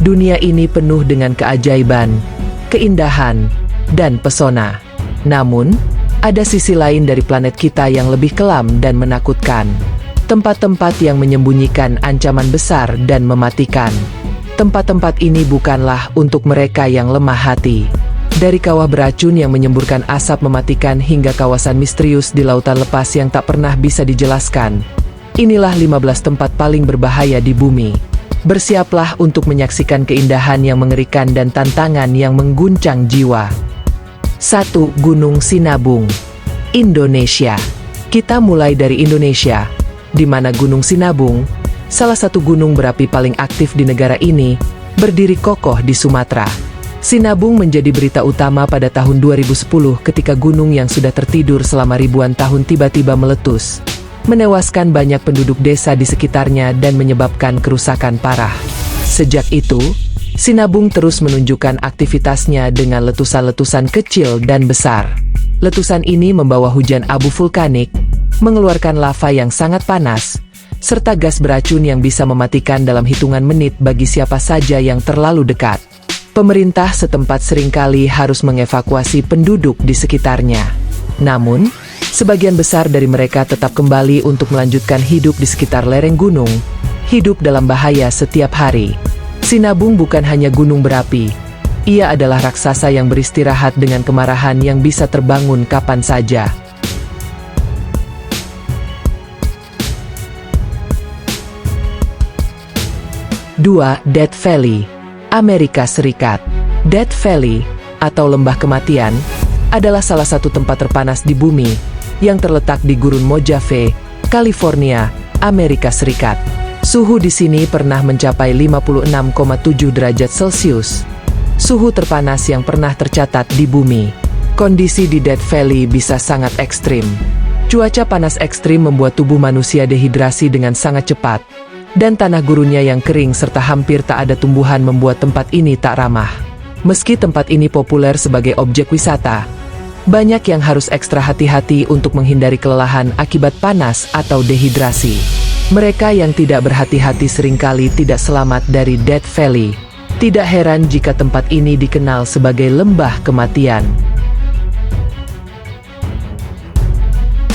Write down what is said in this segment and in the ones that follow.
Dunia ini penuh dengan keajaiban, keindahan, dan pesona. Namun, ada sisi lain dari planet kita yang lebih kelam dan menakutkan. Tempat-tempat yang menyembunyikan ancaman besar dan mematikan. Tempat-tempat ini bukanlah untuk mereka yang lemah hati. Dari kawah beracun yang menyemburkan asap mematikan hingga kawasan misterius di lautan lepas yang tak pernah bisa dijelaskan. Inilah 15 tempat paling berbahaya di bumi. Bersiaplah untuk menyaksikan keindahan yang mengerikan dan tantangan yang mengguncang jiwa. 1. Gunung Sinabung, Indonesia. Kita mulai dari Indonesia, di mana Gunung Sinabung, salah satu gunung berapi paling aktif di negara ini, berdiri kokoh di Sumatera. Sinabung menjadi berita utama pada tahun 2010 ketika gunung yang sudah tertidur selama ribuan tahun tiba-tiba meletus, menewaskan banyak penduduk desa di sekitarnya dan menyebabkan kerusakan parah. Sejak itu, Sinabung terus menunjukkan aktivitasnya dengan letusan-letusan kecil dan besar. Letusan ini membawa hujan abu vulkanik, mengeluarkan lava yang sangat panas, serta gas beracun yang bisa mematikan dalam hitungan menit bagi siapa saja yang terlalu dekat. Pemerintah setempat seringkali harus mengevakuasi penduduk di sekitarnya. Namun, sebagian besar dari mereka tetap kembali untuk melanjutkan hidup di sekitar lereng gunung, hidup dalam bahaya setiap hari. Sinabung bukan hanya gunung berapi, ia adalah raksasa yang beristirahat dengan kemarahan yang bisa terbangun kapan saja. Dua. Death Valley, Amerika Serikat. Death Valley, atau Lembah Kematian, adalah salah satu tempat terpanas di bumi, yang terletak di Gurun Mojave, California, Amerika Serikat. Suhu di sini pernah mencapai 56,7 derajat Celcius, suhu terpanas yang pernah tercatat di bumi. Kondisi di Death Valley bisa sangat ekstrim. Cuaca panas ekstrim membuat tubuh manusia dehidrasi dengan sangat cepat, dan tanah gurunnya yang kering serta hampir tak ada tumbuhan membuat tempat ini tak ramah. Meski tempat ini populer sebagai objek wisata, banyak yang harus ekstra hati-hati untuk menghindari kelelahan akibat panas atau dehidrasi. Mereka yang tidak berhati-hati seringkali tidak selamat dari Death Valley. Tidak heran jika tempat ini dikenal sebagai Lembah Kematian.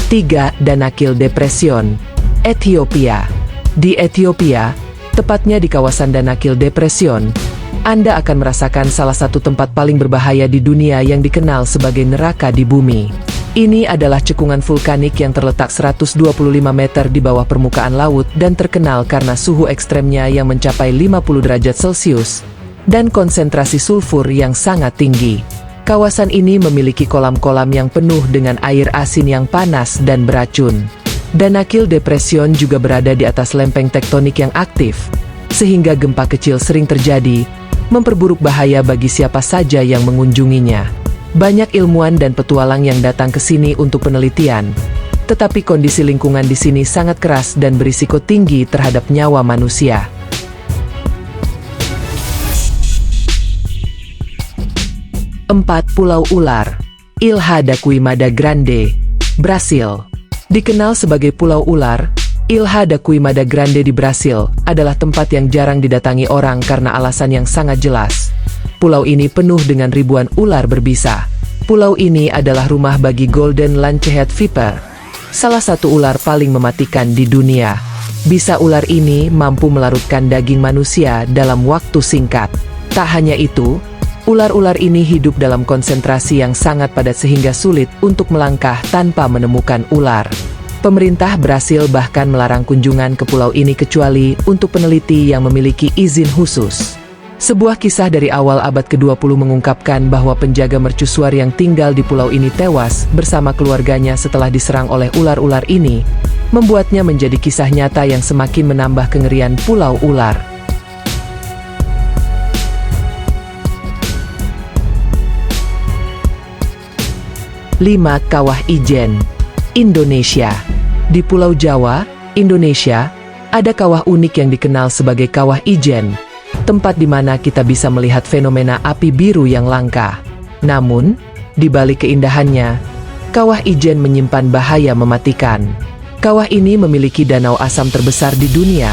3. Danakil Depression, Ethiopia. Di Ethiopia, tepatnya di kawasan Danakil Depression, Anda akan merasakan salah satu tempat paling berbahaya di dunia yang dikenal sebagai neraka di bumi. Ini adalah cekungan vulkanik yang terletak 125 meter di bawah permukaan laut dan terkenal karena suhu ekstremnya yang mencapai 50 derajat Celcius dan konsentrasi sulfur yang sangat tinggi. Kawasan ini memiliki kolam-kolam yang penuh dengan air asin yang panas dan beracun. Danakil Depression juga berada di atas lempeng tektonik yang aktif, sehingga gempa kecil sering terjadi, memperburuk bahaya bagi siapa saja yang mengunjunginya. Banyak ilmuwan dan petualang yang datang ke sini untuk penelitian, tetapi kondisi lingkungan di sini sangat keras dan berisiko tinggi terhadap nyawa manusia. 4. Pulau Ular, Ilha da Queimada Grande, Brasil. Dikenal sebagai Pulau Ular, Ilha da Queimada Grande di Brasil adalah tempat yang jarang didatangi orang karena alasan yang sangat jelas. Pulau ini penuh dengan ribuan ular berbisa. Pulau ini adalah rumah bagi Golden Lancehead Viper, salah satu ular paling mematikan di dunia. Bisa ular ini mampu melarutkan daging manusia dalam waktu singkat. Tak hanya itu, ular-ular ini hidup dalam konsentrasi yang sangat padat sehingga sulit untuk melangkah tanpa menemukan ular. Pemerintah Brasil bahkan melarang kunjungan ke pulau ini kecuali untuk peneliti yang memiliki izin khusus. Sebuah kisah dari awal abad ke-20 mengungkapkan bahwa penjaga mercusuar yang tinggal di pulau ini tewas bersama keluarganya setelah diserang oleh ular-ular ini, membuatnya menjadi kisah nyata yang semakin menambah kengerian Pulau Ular. 5. Kawah Ijen, Indonesia. Di Pulau Jawa, Indonesia, ada kawah unik yang dikenal sebagai Kawah Ijen, tempat di mana kita bisa melihat fenomena api biru yang langka. Namun, di balik keindahannya, Kawah Ijen menyimpan bahaya mematikan. Kawah ini memiliki danau asam terbesar di dunia,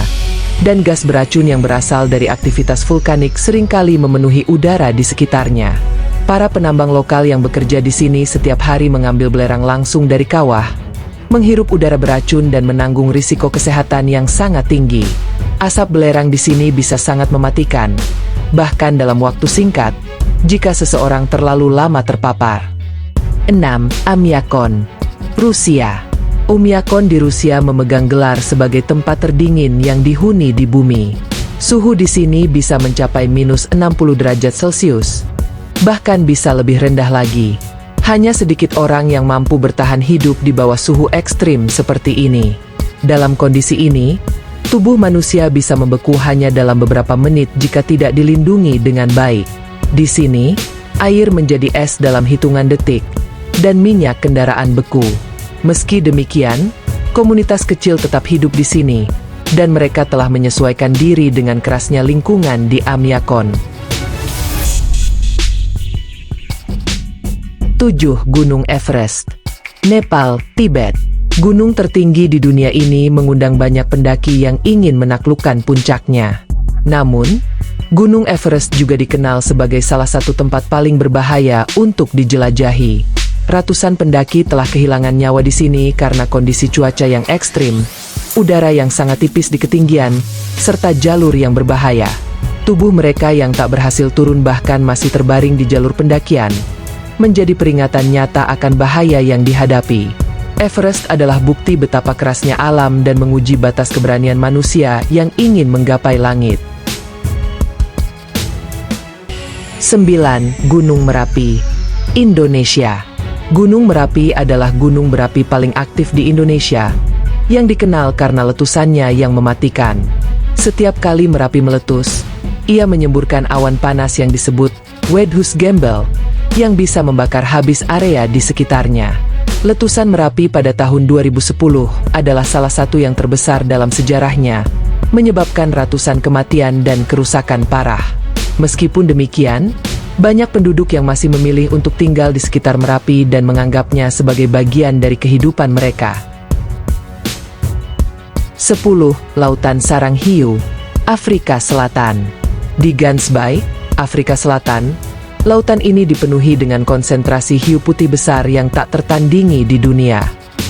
dan gas beracun yang berasal dari aktivitas vulkanik seringkali memenuhi udara di sekitarnya. Para penambang lokal yang bekerja di sini setiap hari mengambil belerang langsung dari kawah, menghirup udara beracun dan menanggung risiko kesehatan yang sangat tinggi. Asap belerang di sini bisa sangat mematikan, bahkan dalam waktu singkat, jika seseorang terlalu lama terpapar. 6. Oymyakon, Rusia. Oymyakon di Rusia memegang gelar sebagai tempat terdingin yang dihuni di bumi. Suhu di sini bisa mencapai minus 60 derajat Celcius. Bahkan bisa lebih rendah lagi. Hanya sedikit orang yang mampu bertahan hidup di bawah suhu ekstrim seperti ini. Dalam kondisi ini, tubuh manusia bisa membeku hanya dalam beberapa menit jika tidak dilindungi dengan baik. Di sini, air menjadi es dalam hitungan detik, dan minyak kendaraan beku. Meski demikian, komunitas kecil tetap hidup di sini, dan mereka telah menyesuaikan diri dengan kerasnya lingkungan di Oymyakon. 7. Gunung Everest, Nepal, Tibet. Gunung tertinggi di dunia ini mengundang banyak pendaki yang ingin menaklukkan puncaknya. Namun, Gunung Everest juga dikenal sebagai salah satu tempat paling berbahaya untuk dijelajahi. Ratusan pendaki telah kehilangan nyawa di sini karena kondisi cuaca yang ekstrim, udara yang sangat tipis di ketinggian, serta jalur yang berbahaya. Tubuh mereka yang tak berhasil turun bahkan masih terbaring di jalur pendakian, menjadi peringatan nyata akan bahaya yang dihadapi. Everest adalah bukti betapa kerasnya alam dan menguji batas keberanian manusia yang ingin menggapai langit. 9. Gunung Merapi, Indonesia. Gunung Merapi adalah gunung berapi paling aktif di Indonesia, yang dikenal karena letusannya yang mematikan. Setiap kali Merapi meletus, ia menyemburkan awan panas yang disebut Wedhus-Gembel, yang bisa membakar habis area di sekitarnya. Letusan Merapi pada tahun 2010 adalah salah satu yang terbesar dalam sejarahnya, menyebabkan ratusan kematian dan kerusakan parah. Meskipun demikian, banyak penduduk yang masih memilih untuk tinggal di sekitar Merapi dan menganggapnya sebagai bagian dari kehidupan mereka. 10. Lautan Sarang Hiu, Afrika Selatan. Di Gansbaai, Afrika Selatan, lautan ini dipenuhi dengan konsentrasi hiu putih besar yang tak tertandingi di dunia.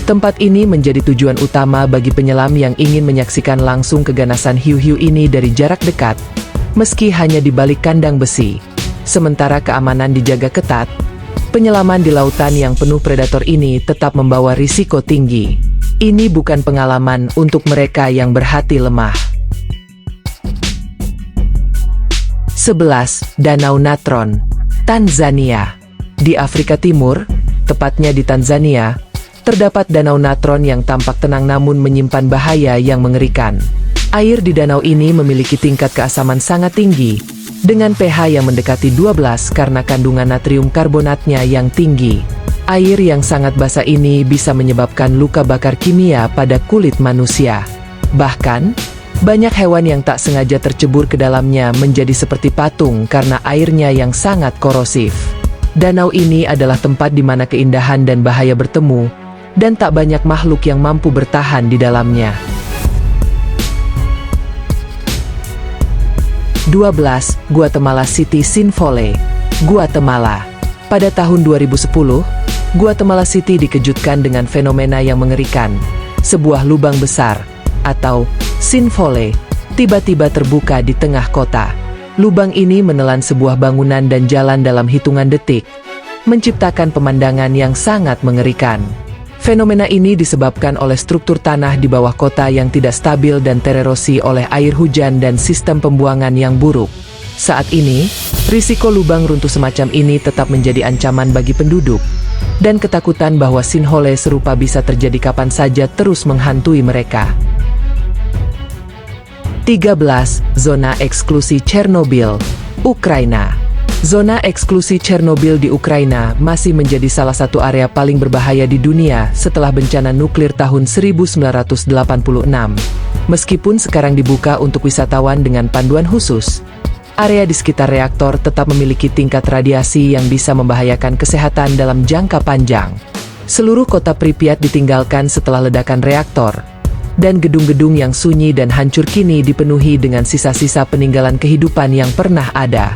Tempat ini menjadi tujuan utama bagi penyelam yang ingin menyaksikan langsung keganasan hiu-hiu ini dari jarak dekat, meski hanya di balik kandang besi. Sementara keamanan dijaga ketat, penyelaman di lautan yang penuh predator ini tetap membawa risiko tinggi. Ini bukan pengalaman untuk mereka yang berhati lemah. 11. Danau Natron, Tanzania. Di Afrika Timur, tepatnya di Tanzania, terdapat Danau Natron yang tampak tenang namun menyimpan bahaya yang mengerikan. Air di danau ini memiliki tingkat keasaman sangat tinggi, dengan pH yang mendekati 12 karena kandungan natrium karbonatnya yang tinggi. Air yang sangat basah ini bisa menyebabkan luka bakar kimia pada kulit manusia. Bahkan, banyak hewan yang tak sengaja tercebur ke dalamnya menjadi seperti patung karena airnya yang sangat korosif. Danau ini adalah tempat di mana keindahan dan bahaya bertemu, dan tak banyak makhluk yang mampu bertahan di dalamnya. 12. Guatemala City Sinfole, Guatemala. Pada tahun 2010, Guatemala City dikejutkan dengan fenomena yang mengerikan. Sebuah lubang besar, atau sinfole, tiba-tiba terbuka di tengah kota. Lubang ini menelan sebuah bangunan dan jalan dalam hitungan detik, menciptakan pemandangan yang sangat mengerikan. Fenomena ini disebabkan oleh struktur tanah di bawah kota yang tidak stabil dan tererosi oleh air hujan dan sistem pembuangan yang buruk. Saat ini, risiko lubang runtuh semacam ini tetap menjadi ancaman bagi penduduk, dan ketakutan bahwa sinkhole serupa bisa terjadi kapan saja terus menghantui mereka. 13. Zona eksklusi Chernobyl, Ukraina. Zona eksklusi Chernobyl di Ukraina masih menjadi salah satu area paling berbahaya di dunia setelah bencana nuklir tahun 1986. Meskipun sekarang dibuka untuk wisatawan dengan panduan khusus, area di sekitar reaktor tetap memiliki tingkat radiasi yang bisa membahayakan kesehatan dalam jangka panjang. Seluruh kota Pripyat ditinggalkan setelah ledakan reaktor, dan gedung-gedung yang sunyi dan hancur kini dipenuhi dengan sisa-sisa peninggalan kehidupan yang pernah ada.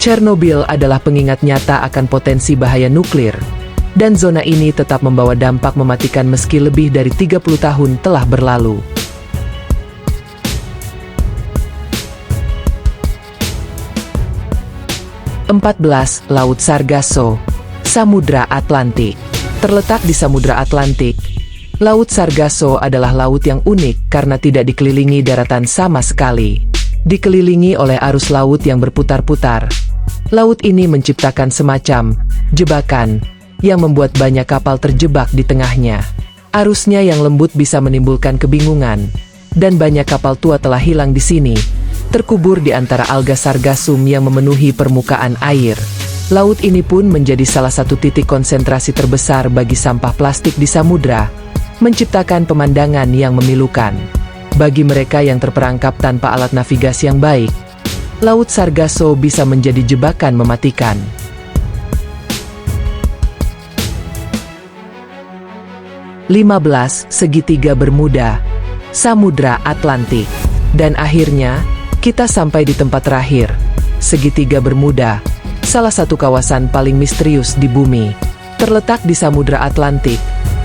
Chernobyl adalah pengingat nyata akan potensi bahaya nuklir, dan zona ini tetap membawa dampak mematikan meski lebih dari 30 tahun telah berlalu. 14. Laut Sargasso, Samudra Atlantik. Terletak di Samudra Atlantik, Laut Sargasso adalah laut yang unik karena tidak dikelilingi daratan sama sekali. Dikelilingi oleh arus laut yang berputar-putar, laut ini menciptakan semacam jebakan yang membuat banyak kapal terjebak di tengahnya. Arusnya yang lembut bisa menimbulkan kebingungan, dan banyak kapal tua telah hilang di sini, terkubur di antara alga sargassum yang memenuhi permukaan air. Laut ini pun menjadi salah satu titik konsentrasi terbesar bagi sampah plastik di samudra, menciptakan pemandangan yang memilukan. Bagi mereka yang terperangkap tanpa alat navigasi yang baik, Laut Sargasso bisa menjadi jebakan mematikan. 15. Segitiga Bermuda, Samudra Atlantik. Dan akhirnya, kita sampai di tempat terakhir, Segitiga Bermuda, salah satu kawasan paling misterius di bumi. Terletak di Samudra Atlantik,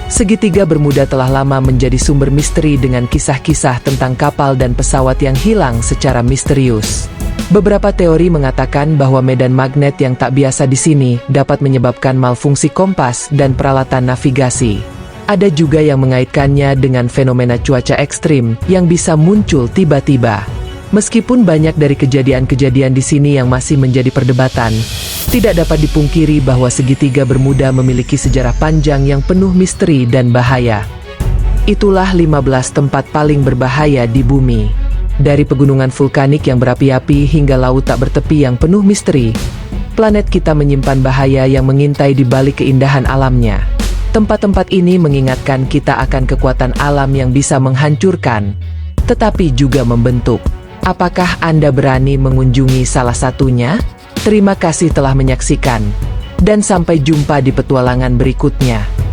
Segitiga Bermuda telah lama menjadi sumber misteri dengan kisah-kisah tentang kapal dan pesawat yang hilang secara misterius. Beberapa teori mengatakan bahwa medan magnet yang tak biasa di sini dapat menyebabkan malfungsi kompas dan peralatan navigasi. Ada juga yang mengaitkannya dengan fenomena cuaca ekstrim yang bisa muncul tiba-tiba. Meskipun banyak dari kejadian-kejadian di sini yang masih menjadi perdebatan, tidak dapat dipungkiri bahwa Segitiga Bermuda memiliki sejarah panjang yang penuh misteri dan bahaya. Itulah 15 tempat paling berbahaya di bumi. Dari pegunungan vulkanik yang berapi-api hingga laut tak bertepi yang penuh misteri, planet kita menyimpan bahaya yang mengintai di balik keindahan alamnya. Tempat-tempat ini mengingatkan kita akan kekuatan alam yang bisa menghancurkan, tetapi juga membentuk. Apakah Anda berani mengunjungi salah satunya? Terima kasih telah menyaksikan, dan sampai jumpa di petualangan berikutnya.